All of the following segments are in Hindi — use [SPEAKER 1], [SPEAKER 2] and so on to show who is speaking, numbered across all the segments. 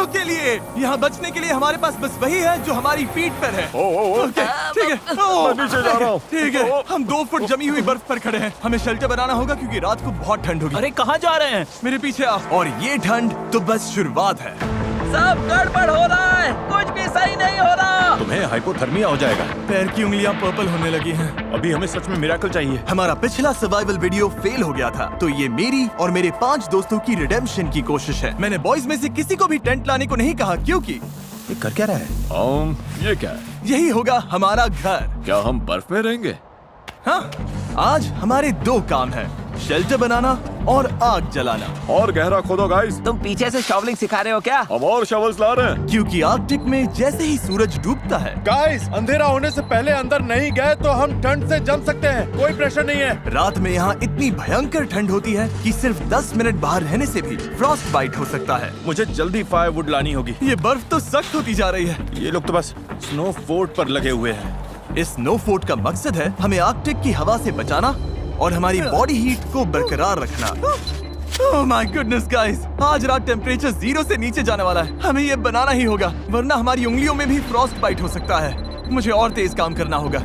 [SPEAKER 1] के लिए। यहाँ बचने के लिए हमारे पास बस वही है जो हमारी फीट पर है। ओके, ठीक है।
[SPEAKER 2] मैं नीचे जा रहा हूँ।
[SPEAKER 1] ठीक है, हम 2 फुट जमी हुई बर्फ पर खड़े हैं। हमें शेल्टर बनाना होगा क्योंकि रात को बहुत ठंड होगी।
[SPEAKER 3] अरे कहाँ जा रहे हैं?
[SPEAKER 1] मेरे पीछे आ। और ये ठंड तो बस शुरुआत है।
[SPEAKER 4] सब गड़बड़ हो रहा है, कुछ भी सही नहीं हो रहा।
[SPEAKER 2] तुम्हें हाइपोथर्मिया हो जाएगा।
[SPEAKER 1] पैर की उंगलियां पर्पल होने लगी हैं।
[SPEAKER 2] अभी हमें सच में मिरेकल चाहिए।
[SPEAKER 1] हमारा पिछला सर्वाइवल वीडियो फेल हो गया था, तो ये मेरी और मेरे 5 दोस्तों की रिडेम्पशन की कोशिश है। मैंने बॉयज में से किसी को भी टेंट लाने को नहीं कहा क्योंकि
[SPEAKER 2] ये कर क्या रहा है? ये क्या है?
[SPEAKER 1] यही होगा हमारा घर।
[SPEAKER 2] क्या हम बर्फ में रहेंगे?
[SPEAKER 1] हाँ, आज हमारे 2 काम हैं, शेल्टर बनाना और आग जलाना।
[SPEAKER 2] और गहरा खोदो गाइस।
[SPEAKER 4] तुम पीछे से शॉवलिंग सिखा रहे हो क्या?
[SPEAKER 2] हम और शवल्स ला रहे हैं।
[SPEAKER 1] क्योंकि आर्कटिक में जैसे ही सूरज डूबता है,
[SPEAKER 5] गाइस, अंधेरा होने से पहले अंदर नहीं गए तो हम ठंड से जम सकते हैं। कोई प्रेशर नहीं है।
[SPEAKER 1] रात में यहाँ इतनी भयंकर ठंड होती है कि सिर्फ 10 मिनट बाहर रहने से भी फ्रॉस्ट बाइट हो सकता है।
[SPEAKER 5] मुझे जल्दी फायरवुड लानी होगी।
[SPEAKER 1] ये बर्फ तो सख्त होती जा रही है।
[SPEAKER 5] ये लोग तो बस स्नो फोर्ट पर लगे हुए हैं।
[SPEAKER 1] इस स्नो फोर्ट का मकसद है हमें आर्कटिक की हवा से बचाना और हमारी बॉडी हीट को बरकरार रखना। ओह माय गुडनेस गाइस, आज रात टेम्परेचर 0 से नीचे जाने वाला है। हमें ये बनाना ही होगा, वरना हमारी उंगलियों में भी फ्रॉस्ट बाइट हो सकता है। मुझे और तेज काम करना होगा।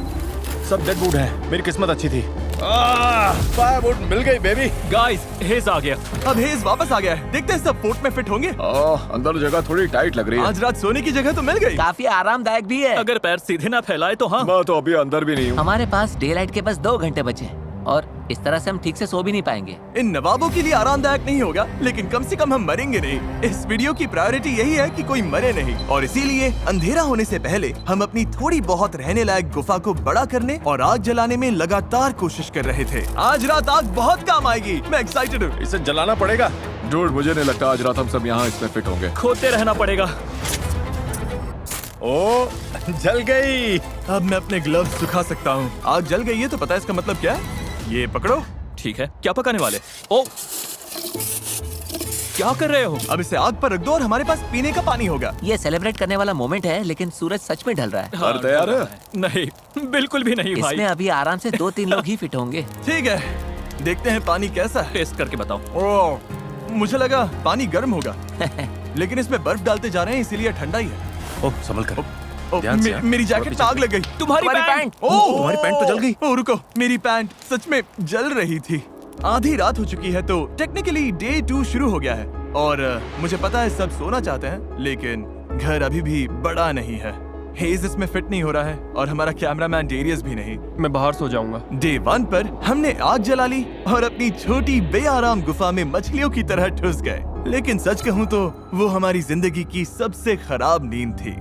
[SPEAKER 5] सब डेड वुड है। मेरी किस्मत अच्छी थी। फायरवुड मिल गई बेबी।
[SPEAKER 3] गाइस, हेज आ गया।
[SPEAKER 1] अब हेज वापस आ गया है। देखते हैं सब फोर्ट में फिट होंगे।
[SPEAKER 2] अंदर जगह थोड़ी टाइट लग रही है।
[SPEAKER 1] आज रात सोने की जगह तो मिल गई।
[SPEAKER 4] काफी आरामदायक भी है।
[SPEAKER 3] अगर पैर सीधे ना फैलाए तो हाँ।
[SPEAKER 2] मैं तो अभी अंदर भी नहीं हूँ।
[SPEAKER 4] हमारे पास डे लाइट के बस 2 घंटे बचे हैं और इस तरह से हम ठीक से सो भी नहीं पाएंगे।
[SPEAKER 1] इन नवाबों के लिए आरामदायक नहीं होगा, लेकिन कम से कम हम मरेंगे नहीं। इस वीडियो की प्रायोरिटी यही है कि कोई मरे नहीं, और इसीलिए अंधेरा होने से पहले हम अपनी थोड़ी बहुत रहने लायक गुफा को बड़ा करने और आग जलाने में लगातार कोशिश कर रहे थे। आज रात आग बहुत काम आएगी। मैं एक्साइटेड हूँ।
[SPEAKER 5] इसे जलाना पड़ेगा।
[SPEAKER 2] डूड, मुझे नहीं लगता आज रात हम सब यहाँ इसमें फिट होंगे।
[SPEAKER 3] खोदते रहना पड़ेगा।
[SPEAKER 5] ओ, जल गई।
[SPEAKER 1] अब मैं अपने ग्लव्स सुखा सकता हूँ। आग जल गई है तो पता है इसका मतलब क्या है? ये पकड़ो।
[SPEAKER 3] ठीक है, क्या पकाने वाले? ओ, क्या कर रहे हो?
[SPEAKER 1] अब इसे आग पर रख दो और हमारे पास पीने का पानी होगा।
[SPEAKER 4] ये सेलिब्रेट करने वाला मोमेंट है, लेकिन सूरज सच में ढल रहा है।
[SPEAKER 2] और तैयार है?
[SPEAKER 3] नहीं, बिल्कुल भी नहीं भाई।
[SPEAKER 4] इसमें अभी आराम से 2-3 लोग ही फिट होंगे।
[SPEAKER 1] ठीक है, देखते हैं पानी कैसा है।
[SPEAKER 3] टेस्ट करके बताओ।
[SPEAKER 1] ओह, मुझे लगा पानी गर्म होगा, लेकिन इसमें बर्फ डालते जा रहे हैं इसीलिए ठंडा ही है।
[SPEAKER 5] ओह, संभल कर।
[SPEAKER 2] ध्यान से,
[SPEAKER 1] मेरी जैकेट में आग लग गई।
[SPEAKER 3] तुम्हारी पैंट।
[SPEAKER 1] ओह,
[SPEAKER 5] तुम्हारी पैंट तो जल गई।
[SPEAKER 1] ओह रुको, मेरी पैंट सच में जल रही थी। आधी रात हो चुकी है तो टेक्निकली डे 2 शुरू हो गया है, और मुझे पता है सब सोना चाहते हैं, लेकिन घर अभी भी बड़ा नहीं है। हेज इसमें फिट नहीं हो रहा है और हमारा कैमरामैन डेरियस भी नहीं।
[SPEAKER 5] मैं बाहर सो जाऊंगा।
[SPEAKER 1] डे 1 पर हमने आग जला ली और अपनी छोटी बेआराम गुफा में मछलियों की तरह ठुस गए। लेकिन सच कहूँ तो वो हमारी जिंदगी की सबसे खराब नींद थी।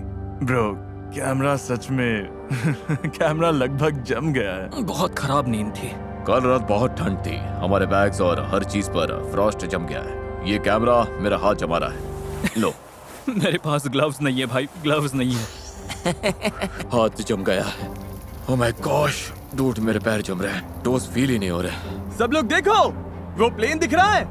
[SPEAKER 1] ब्रो, कैमरा सच में कैमरा लगभग जम गया है।
[SPEAKER 3] बहुत खराब नींद थी।
[SPEAKER 2] कल रात बहुत ठंड थी। हमारे बैग्स और हर चीज पर फ्रॉस्ट जम गया है। ये कैमरा मेरा हाथ जमा रहा है। लो।
[SPEAKER 3] मेरे पास ग्लव्स नहीं है भाई, ग्लव्स नहीं है।
[SPEAKER 2] हाथ जम गया है। ओह माय गॉश, डूड, मेरे पैर जम रहे हैं। टोस फील ही नहीं हो रहे।
[SPEAKER 1] सब लोग देखो, वो प्लेन दिख रहा है।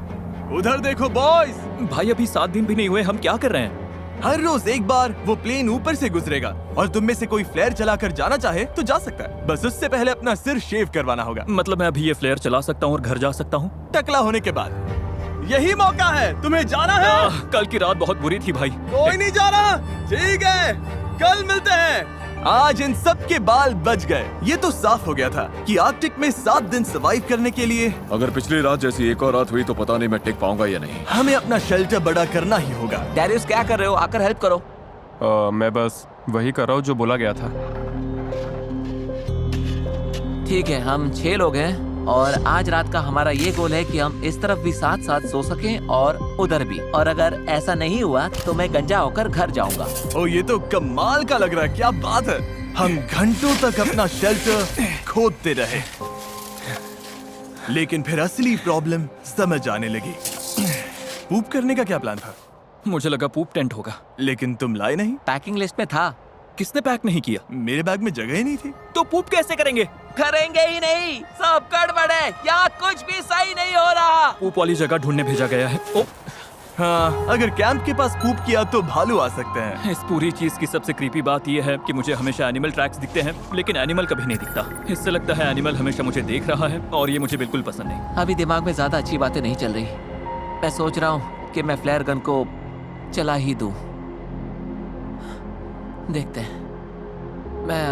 [SPEAKER 1] उधर देखो बॉयज।
[SPEAKER 3] भाई अभी 7 दिन भी नहीं हुए, हम क्या कर रहे हैं?
[SPEAKER 1] हर रोज एक बार वो प्लेन ऊपर से गुजरेगा, और तुम में से कोई फ्लेयर चलाकर जाना चाहे तो जा सकता है। बस उससे पहले अपना सिर शेव करवाना होगा।
[SPEAKER 3] मतलब मैं अभी ये फ्लेयर चला सकता हूँ और घर जा सकता हूँ?
[SPEAKER 1] टकला होने के बाद यही मौका है। तुम्हें जाना है।
[SPEAKER 3] कल की रात बहुत बुरी थी भाई।
[SPEAKER 1] कोई नहीं जा रहा। ठीक है, कल मिलते हैं। आज इन सब के बाल बच गए। ये तो साफ हो गया था कि आर्कटिक में 7 दिन सर्वाइव करने के लिए
[SPEAKER 2] अगर पिछली रात जैसी एक और रात हुई तो पता नहीं मैं टिक पाऊंगा या नहीं।
[SPEAKER 1] हमें अपना शेल्टर बड़ा करना ही होगा।
[SPEAKER 4] डैरियस, क्या कर रहे हो? आकर हेल्प करो।
[SPEAKER 5] मैं बस वही कर रहा हूँ जो बोला गया था।
[SPEAKER 4] ठीक है, हम 6 लोग हैं और आज रात का हमारा ये गोल है कि हम इस तरफ भी साथ साथ सो सकें और उधर भी। और अगर ऐसा नहीं हुआ तो मैं गंजा होकर घर जाऊंगा।
[SPEAKER 1] ओ, ये तो कमाल का लग रहा है। क्या बात है। हम घंटों तक अपना शेल्टर खोदते रहे, लेकिन फिर असली प्रॉब्लम समझ आने लगी। पूप करने का क्या प्लान था?
[SPEAKER 3] मुझे लगा पूप टेंट होगा।
[SPEAKER 1] लेकिन तुम लाए नहीं।
[SPEAKER 4] पैकिंग लिस्ट में था।
[SPEAKER 3] किसने पैक नहीं किया?
[SPEAKER 1] मेरे बैग में जगह ही नहीं थी।
[SPEAKER 3] तो पूप कैसे करेंगे?
[SPEAKER 4] करेंगे ही नहीं, सब गड़बड़ है। यहाँ कुछ भी सही नहीं हो रहा।
[SPEAKER 3] पूप वाली जगह ढूंढने भेजा गया है। ओ,
[SPEAKER 1] हाँ, अगर कैंप के पास पूप किया तो भालू आ सकते हैं।
[SPEAKER 3] इस पूरी चीज की सबसे क्रीपी बात यह है कि मुझे हमेशा एनिमल ट्रैक्स दिखते हैं, लेकिन एनिमल कभी नहीं दिखता। इससे लगता है एनिमल हमेशा मुझे देख रहा है, और ये मुझे बिल्कुल पसंद नहीं।
[SPEAKER 4] अभी दिमाग में ज्यादा अच्छी बातें नहीं चल रही। मैं सोच रहा हूँ कि मैं फ्लेयर गन को चला ही दूं। देखते हैं। मैं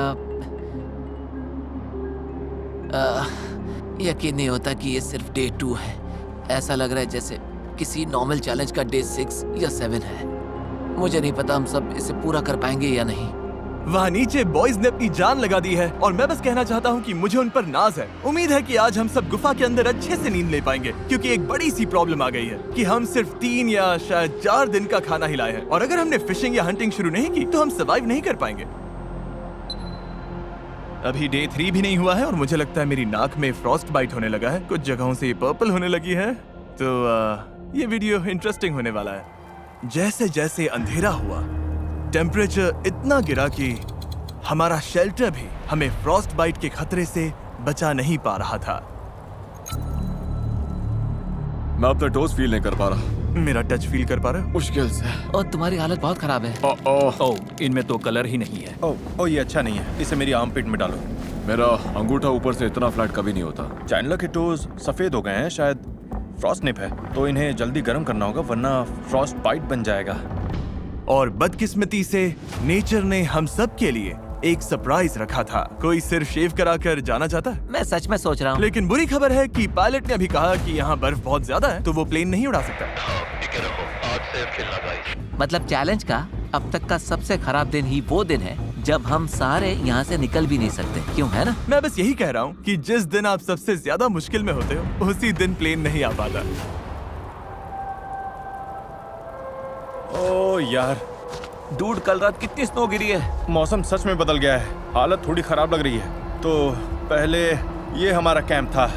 [SPEAKER 4] यकीन नहीं होता कि ये सिर्फ डे 2 है। ऐसा लग रहा है जैसे किसी नॉर्मल चैलेंज का डे 6 या 7 है। मुझे नहीं पता हम सब इसे पूरा कर पाएंगे या नहीं।
[SPEAKER 1] वहाँ नीचे बॉयज ने अपनी जान लगा दी है और मैं बस कहना चाहता हूँ कि मुझे उन पर नाज है। उम्मीद है कि आज हम सब गुफा के अंदर अच्छे से नींद ले पाएंगे, क्योंकि एक बड़ी सी प्रॉब्लम आ गई है कि हम सिर्फ 3 या शायद 4 दिन का खाना ही लाए हैं, और अगर हमने फिशिंग या हंटिंग शुरू नहीं की तो हम सर्वाइव नहीं कर पाएंगे। अभी डे 3 भी नहीं हुआ है और मुझे लगता है मेरी नाक में फ्रॉस्ट बाइट होने लगा है। कुछ जगहों से ये पर्पल होने लगी है, तो ये वीडियो इंटरेस्टिंग होने वाला है। जैसे जैसे अंधेरा हुआ, टेम्परेचर इतना गिरा कि हमारा शेल्टर भी हमें फ्रॉस्ट बाइट के खतरे से बचा नहीं पा रहा था।
[SPEAKER 2] मैं अपना टोस्ट फील नहीं कर पा रहा।
[SPEAKER 1] मेरा टच फील कर पा रहा है?
[SPEAKER 2] मुश्किल से।
[SPEAKER 4] और तुम्हारी हालत बहुत खराब है।
[SPEAKER 3] ओह, इनमें तो कलर ही नहीं है।
[SPEAKER 5] ओ ये अच्छा नहीं है, इसे मेरी आर्मपिट में डालो।
[SPEAKER 2] मेरा अंगूठा ऊपर से इतना फ्लैट कभी नहीं होता।
[SPEAKER 5] चैंडलर के टोज सफेद हो गए हैं, शायद फ्रॉस्ट निप है, तो इन्हें जल्दी गर्म करना होगा वरना फ्रॉस्ट बाइट बन जाएगा।
[SPEAKER 1] और बदकिस्मती से नेचर ने हम सब के लिए एक सरप्राइज रखा था। कोई सिर शेव कराकर जाना चाहता है?
[SPEAKER 4] मैं सच में सोच रहा हूँ।
[SPEAKER 1] लेकिन बुरी खबर है कि पायलट ने अभी कहा कि यहाँ बर्फ बहुत ज्यादा है, तो वो प्लेन नहीं उड़ा सकता।
[SPEAKER 4] मतलब चैलेंज का अब तक का सबसे खराब दिन ही वो दिन है जब हम सारे यहाँ से निकल भी नहीं सकते, क्यों है ना?
[SPEAKER 1] मैं बस यही कह रहा हूँ कि जिस दिन आप सबसे ज्यादा मुश्किल में होते हो उसी दिन प्लेन नहीं आ पाता।
[SPEAKER 5] ओ यार,
[SPEAKER 4] डूड, कल रात कितनी स्नो गिरी है।
[SPEAKER 5] मौसम सच में बदल गया है, हालत थोड़ी खराब लग रही है। तो पहले ये हमारा कैंप था।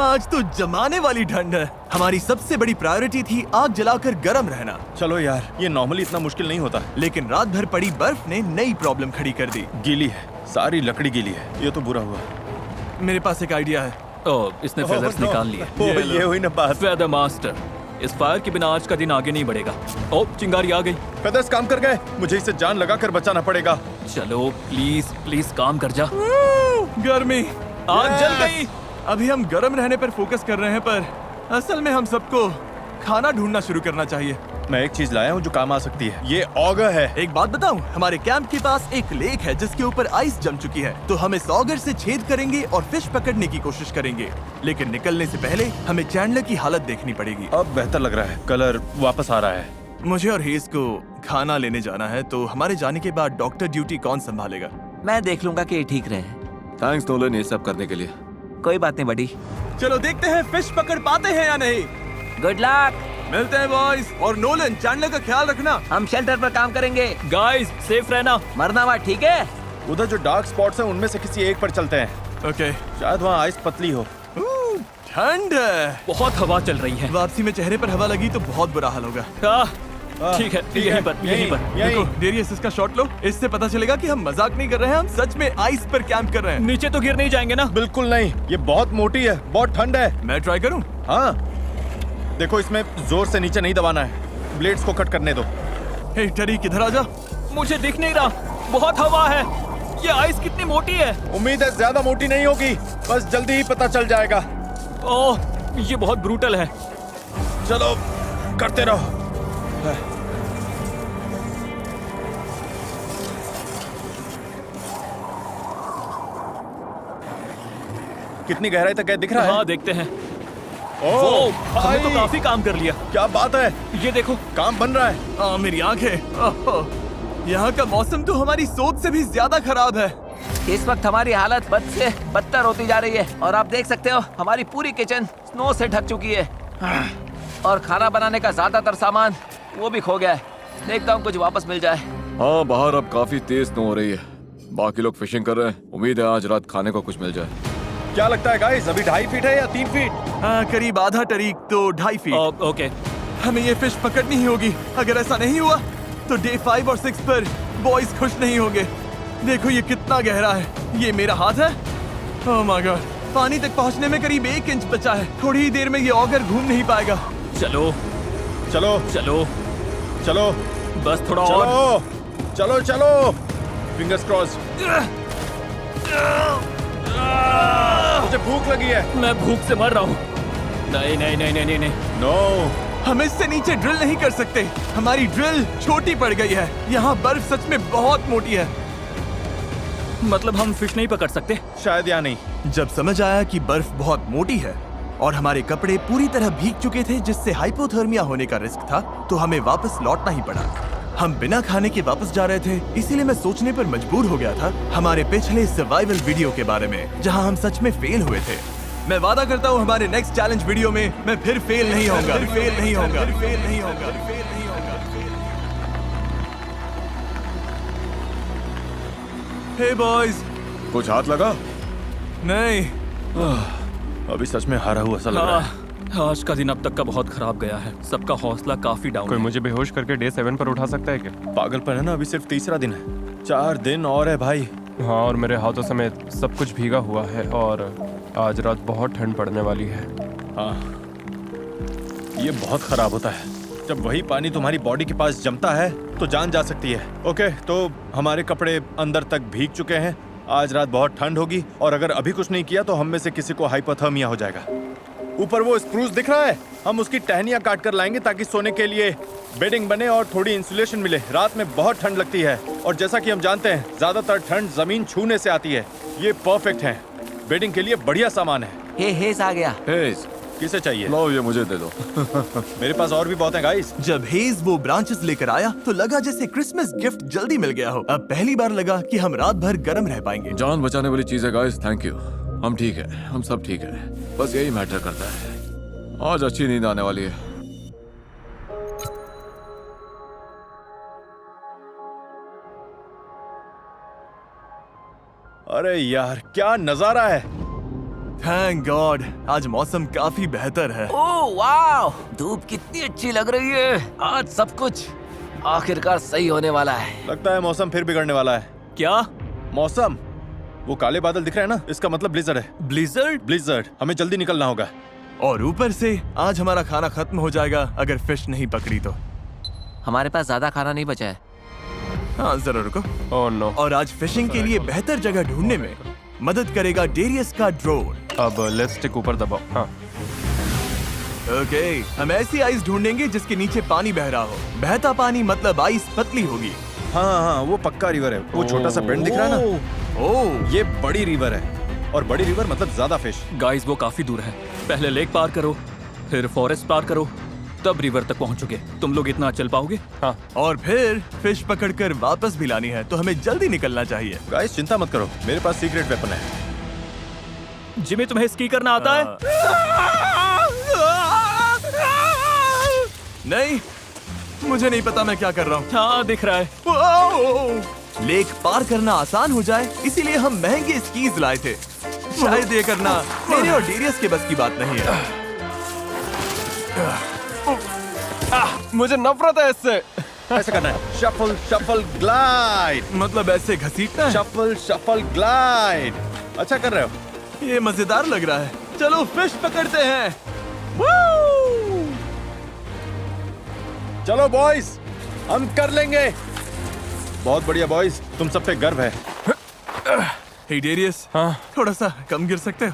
[SPEAKER 1] आज तो जमाने वाली ठंड है। हमारी सबसे बड़ी प्रायोरिटी थी आग जलाकर गर्म रहना।
[SPEAKER 5] चलो यार, ये नॉर्मली इतना मुश्किल नहीं होता।
[SPEAKER 1] लेकिन रात भर पड़ी बर्फ ने नई प्रॉब्लम खड़ी कर दी।
[SPEAKER 5] गीली है, सारी लकड़ी गीली है, ये तो बुरा हुआ।
[SPEAKER 1] मेरे पास एक आइडिया है।
[SPEAKER 3] ओह, इसने फेदर्स निकाल लिए।
[SPEAKER 5] ये हुई ना बात।
[SPEAKER 3] फेदर मास्टर, इस फायर के बिना आज का दिन आगे नहीं बढ़ेगा। ओह, चिंगारी आ गई।
[SPEAKER 5] फेदर्स काम कर गए, मुझे इसे जान लगा कर बचाना पड़ेगा।
[SPEAKER 3] चलो प्लीज प्लीज काम कर जा।
[SPEAKER 1] गर्मी
[SPEAKER 3] आग जल गई।
[SPEAKER 1] अभी हम गर्म रहने पर फोकस कर रहे हैं, पर असल में हम सबको खाना ढूंढना शुरू करना चाहिए।
[SPEAKER 5] मैं एक चीज लाया हूँ जो काम आ सकती है, ये ऑगर है।
[SPEAKER 1] एक बात बताऊं, हमारे कैंप के पास एक लेक है जिसके ऊपर आइस जम चुकी है, तो हम इस ऑगर से छेद करेंगे और फिश पकड़ने की कोशिश करेंगे। लेकिन निकलने से पहले हमें चैंडलर की हालत देखनी पड़ेगी।
[SPEAKER 5] अब बेहतर लग रहा है, कलर वापस आ रहा है।
[SPEAKER 1] मुझे और हेज को खाना लेने जाना है, तो हमारे जाने के बाद डॉक्टर ड्यूटी कौन संभालेगा?
[SPEAKER 4] मैं देख लूंगा कि ये ठीक रहे।
[SPEAKER 2] थैंक्स नोलन ये सब करने के लिए।
[SPEAKER 4] कोई बात नहीं बड़ी।
[SPEAKER 1] चलो देखते हैं फिश पकड़ पाते हैं या नहीं।
[SPEAKER 4] Good luck.
[SPEAKER 1] मिलते हैं बॉयज। और नोलन, चैंडलर का ख्याल रखना।
[SPEAKER 4] हम शेल्टर पर काम करेंगे।
[SPEAKER 3] गाइस, सेफ रहना।
[SPEAKER 4] मरना हुआ ठीक है।
[SPEAKER 5] उधर जो डार्क स्पॉट्स हैं उनमें से किसी एक पर चलते हैं।
[SPEAKER 1] ओके।
[SPEAKER 5] शायद वहाँ आइस पतली हो।
[SPEAKER 1] ठंड है,
[SPEAKER 3] बहुत हवा चल रही है।
[SPEAKER 1] वापसी में चेहरे पर हवा लगी तो बहुत बुरा हाल होगा।
[SPEAKER 3] ठीक है, यहीं पर।
[SPEAKER 1] देखो डेरियस, इसका शॉट लो। इससे पता चलेगा कि हम मजाक नहीं कर रहे हैं, हम सच में आइस पर कैंप कर रहे हैं।
[SPEAKER 3] नीचे तो गिर नहीं जाएंगे ना?
[SPEAKER 5] बिल्कुल नहीं, ये बहुत मोटी है, बहुत ठंड है।
[SPEAKER 1] मैं ट्राई करूं?
[SPEAKER 5] हाँ, देखो इसमें जोर से नीचे नहीं दबाना है, ब्लेड्स को कट करने दो।
[SPEAKER 1] हे टरी, किधर आ जा।
[SPEAKER 3] मुझे दिख नहीं रहा, बहुत हवा है। ये आइस कितनी मोटी है।
[SPEAKER 5] उम्मीद है ज्यादा मोटी नहीं होगी, बस जल्दी ही पता चल जाएगा।
[SPEAKER 3] ओह, ये बहुत ब्रूटल है।
[SPEAKER 5] चलो करते रहो। कितनी गहराई तक है, दिख रहा है?
[SPEAKER 3] हाँ, देखते हैं।
[SPEAKER 5] ओह,
[SPEAKER 3] हमने तो
[SPEAKER 5] भाई,
[SPEAKER 3] काफी काम कर लिया।
[SPEAKER 5] क्या बात है,
[SPEAKER 3] ये देखो।
[SPEAKER 5] काम बन रहा है।
[SPEAKER 1] मेरी आंखें। यहाँ का मौसम तो हमारी सोच से भी ज्यादा खराब है।
[SPEAKER 4] इस वक्त हमारी हालत बद से बदतर होती जा रही है और आप देख सकते हो हमारी पूरी किचन स्नो से ढक चुकी है और खाना बनाने का ज्यादातर सामान वो भी खो गया है। देखता हूँ कुछ वापस मिल जाए।
[SPEAKER 2] हाँ, बाहर अब काफी तेज स्नो हो रही है। बाकी लोग फिशिंग कर रहे हैं। उम्मीद है आज रात खाने को कुछ मिल जाए।
[SPEAKER 5] क्या लगता है गाइस, अभी 2.5 फीट है या 3 फीट?
[SPEAKER 1] हाँ, करीब आधा टरीक तो 2.5 फीट।
[SPEAKER 3] ओके।
[SPEAKER 1] हमें ये फिश पकड़नी ही होगी। अगर ऐसा नहीं हुआ तो डे 5 और 6 पर बॉयज खुश नहीं होंगे। देखो ये कितना गहरा है। ये मेरा हाथ है। ओह माय गॉड, पानी तक पहुंचने में करीब 1 इंच बचा है। थोड़ी ही देर में ये ऑगर घूम नहीं पाएगा।
[SPEAKER 3] चलो
[SPEAKER 5] चलो
[SPEAKER 3] चलो
[SPEAKER 5] चलो,
[SPEAKER 3] बस थोड़ा और।
[SPEAKER 5] चलो चलो चलो, फिंगर्स क्रॉस। मुझे भूख लगी है।
[SPEAKER 3] मैं भूख से मर रहा हूँ। नहीं नहीं नहीं नहीं नहीं नहीं।
[SPEAKER 5] नो,
[SPEAKER 1] हम इससे नीचे ड्रिल नहीं कर सकते। हमारी ड्रिल छोटी पड़ गई है। यहाँ बर्फ सच में बहुत मोटी है।
[SPEAKER 3] मतलब हम फिश नहीं पकड़ सकते?
[SPEAKER 5] शायद या नहीं।
[SPEAKER 1] जब समझ आया कि बर्फ बहुत मोटी है और हमारे कपड़े पूरी तरह भीग चुके थे, जिससे हाइपोथर्मिया होने का रिस्क था, तो हमें वापस लौटना ही पड़ा। हम बिना खाने के वापस जा रहे थे, इसीलिए मैं सोचने पर मजबूर हो गया था हमारे पिछले सर्वाइवल वीडियो के बारे में, जहां हम सच में फेल हुए थे। मैं वादा करता हूं हमारे नेक्स्ट चैलेंज वीडियो में मैं फिर फेल नहीं होऊंगा, फेल नहीं होऊंगा, फेल नहीं होऊंगा, फेल नहीं होऊंगा। हे बॉयज,
[SPEAKER 2] कुछ हाथ लगा?
[SPEAKER 1] नहीं,
[SPEAKER 5] अभी सच में हारा हुआ सा लग रहा है।
[SPEAKER 3] आज का दिन अब तक का बहुत खराब गया है। सबका हौसला काफी डाउन
[SPEAKER 6] कोई
[SPEAKER 3] है।
[SPEAKER 6] मुझे बेहोश करके डे 7 पर उठा सकता है क्या?
[SPEAKER 5] पागलपन है ना, अभी सिर्फ तीसरा दिन है। 4 दिन और है भाई।
[SPEAKER 6] हाँ, और मेरे हाथों समेत सब कुछ भीगा हुआ है और आज रात बहुत ठंड पड़ने वाली है।
[SPEAKER 5] हाँ, ये बहुत खराब होता है जब वही पानी तुम्हारी बॉडी के पास जमता है तो जान जा सकती है। ओके, तो हमारे कपड़े अंदर तक भीग चुके हैं। आज रात बहुत ठंड होगी और अगर अभी कुछ नहीं किया तो हम में से किसी को हाइपोथर्मिया हो जाएगा। ऊपर वो स्प्रूस दिख रहा है, हम उसकी टहनियां काट कर लाएंगे ताकि सोने के लिए बेडिंग बने और थोड़ी इंसुलेशन मिले। रात में बहुत ठंड लगती है और जैसा कि हम जानते हैं ज्यादातर ठंड जमीन छूने से आती है। ये परफेक्ट है, बेडिंग के लिए बढ़िया सामान है।
[SPEAKER 4] हे हेज आ गया।
[SPEAKER 2] हेज,
[SPEAKER 5] किसे चाहिए?
[SPEAKER 2] लो ये मुझे दे दो।
[SPEAKER 5] मेरे पास और भी बहुत है गाइस।
[SPEAKER 1] जब हेज वो ब्रांचेस लेकर आया तो लगा जैसे क्रिसमस गिफ्ट जल्दी मिल गया हो। अब पहली बार लगा कि हम रात भर गर्म रह पाएंगे।
[SPEAKER 2] जान बचाने वाली चीज है गाइस, थैंक यू। हम ठीक है, हम सब ठीक है, बस यही मैटर करता है। आज अच्छी नींद आने वाली है।
[SPEAKER 5] अरे यार, क्या नजारा है।
[SPEAKER 1] थैंक गॉड, आज मौसम काफी बेहतर है।
[SPEAKER 4] ओह वाह, धूप कितनी अच्छी लग रही है। आज सब कुछ आखिरकार सही होने वाला है।
[SPEAKER 5] लगता है मौसम फिर बिगड़ने वाला है।
[SPEAKER 3] क्या?
[SPEAKER 5] मौसम, वो काले बादल दिख रहे हैं ना, इसका मतलब ब्लिजर्ड है।
[SPEAKER 1] ब्लिजर्ड?
[SPEAKER 5] ब्लिजर्ड, हमें जल्दी निकलना होगा।
[SPEAKER 1] और ऊपर से आज हमारा खाना खत्म हो जाएगा अगर फिश नहीं पकड़ी तो।
[SPEAKER 4] हमारे पास ज्यादा खाना नहीं बचा है।
[SPEAKER 1] हाँ जरा रुको।
[SPEAKER 6] Oh no.
[SPEAKER 1] और आज फिशिंग के लिए बेहतर जगह ढूंढने में मदद करेगा डेरियस का ड्रोन।
[SPEAKER 6] अब लेफ्ट स्टिक ऊपर दबाओ। हाँ,
[SPEAKER 1] ओके, हम ऐसी आइस ढूंढेंगे जिसके नीचे पानी बह रहा हो। बहता पानी मतलब आइस पतली होगी।
[SPEAKER 5] हाँ हाँ, वो पक्का रिवर है। वो छोटा सा बेंड दिख रहा है ना,
[SPEAKER 1] ओह,
[SPEAKER 5] ये बड़ी रिवर है। और बड़ी रिवर मतलब ज्यादा फिश।
[SPEAKER 3] गाइस वो काफी दूर है। पहले लेक पार करो, फिर फॉरेस्ट पार करो, तब रिवर तक पहुंचोगे। तुम लोग इतना चल पाओगे?
[SPEAKER 6] हाँ।
[SPEAKER 1] और फिर फिश पकड़कर वापस भी लानी है, तो हमें जल्दी निकलना चाहिए।
[SPEAKER 5] गाइस चिंता मत करो, मेरे पास सीक्रेट वेपन है।
[SPEAKER 3] जिमी, तुम्हें स्की करना आता है?
[SPEAKER 1] नहीं, मुझे नहीं पता मैं क्या कर रहा हूँ।
[SPEAKER 3] हाँ, दिख रहा है।
[SPEAKER 1] ओह! लेक पार करना आसान हो जाए इसीलिए हम महंगे स्कीज लाए थे। शायद ये करना मेरे और डेरियस के बस की बात नहीं है।
[SPEAKER 6] मुझे नफरत है इससे।
[SPEAKER 5] ऐसा करना है, शफल शफल ग्लाइड।
[SPEAKER 1] मतलब ऐसे घसीटना है?
[SPEAKER 5] Shuffle shuffle glide. अच्छा कर रहे हो।
[SPEAKER 1] ये मजेदार लग रहा है। चलो फिश पकड़ते हैं। Woo!
[SPEAKER 5] चलो बॉयज, हम कर लेंगे। बहुत बढ़िया बॉयज, तुम सब पे गर्व है।
[SPEAKER 1] हे डेरियस,
[SPEAKER 6] हाँ।
[SPEAKER 1] थोड़ा सा कम गिर सकते हो?